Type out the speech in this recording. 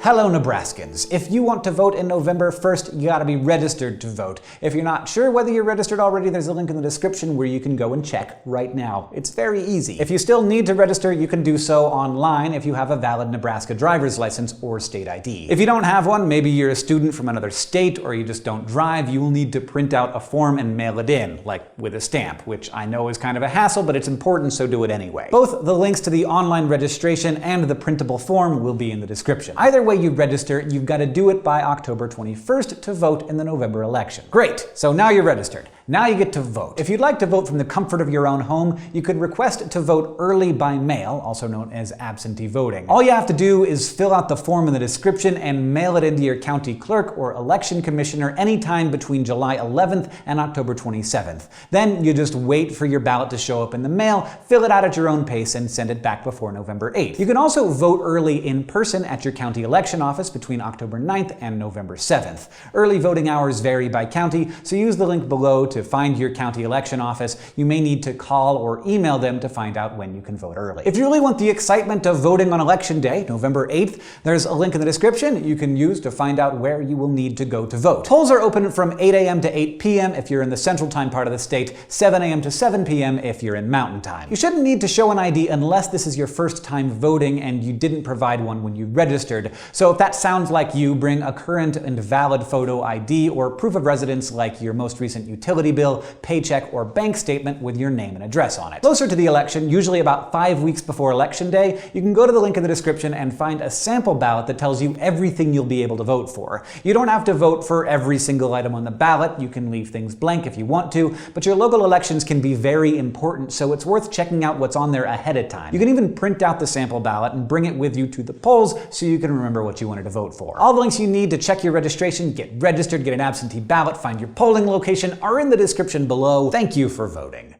Hello, Nebraskans. If you want to vote in November 1st, you gotta be registered to vote. If you're not sure whether you're registered already, there's a link in the description where you can go and check right now. It's very easy. If you still need to register, you can do so online if you have a valid Nebraska driver's license or state ID. If you don't have one, maybe you're a student from another state or you just don't drive, you will need to print out a form and mail it in, like with a stamp, which I know is kind of a hassle, but it's important, so do it anyway. Both the links to the online registration and the printable form will be in the description. Either way you register, you've got to do it by October 21st to vote in the November election. Great, so now you're registered. Now you get to vote. If you'd like to vote from the comfort of your own home, you could request to vote early by mail, also known as absentee voting. All you have to do is fill out the form in the description and mail it into your county clerk or election commissioner anytime between July 11th and October 27th. Then you just wait for your ballot to show up in the mail, fill it out at your own pace, and send it back before November 8th. You can also vote early in person at your county election office between October 9th and November 7th. Early voting hours vary by county, so use the link below to find your county election office. You may need to call or email them to find out when you can vote early. If you really want the excitement of voting on election day, November 8th, there's a link in the description you can use to find out where you will need to go to vote. Polls are open from 8 a.m. to 8 p.m. if you're in the central time part of the state, 7 a.m. to 7 p.m. if you're in mountain time. You shouldn't need to show an ID unless this is your first time voting and you didn't provide one when you registered. So if that sounds like you, bring a current and valid photo ID or proof of residence like your most recent utility bill, paycheck, or bank statement with your name and address on it. Closer to the election, usually about 5 weeks before election day, you can go to the link in the description and find a sample ballot that tells you everything you'll be able to vote for. You don't have to vote for every single item on the ballot. You can leave things blank if you want to, but your local elections can be very important, so it's worth checking out what's on there ahead of time. You can even print out the sample ballot and bring it with you to the polls so you can remember what you wanted to vote for. All the links you need to check your registration, get registered, get an absentee ballot, find your polling location are in the description below. Thank you for voting.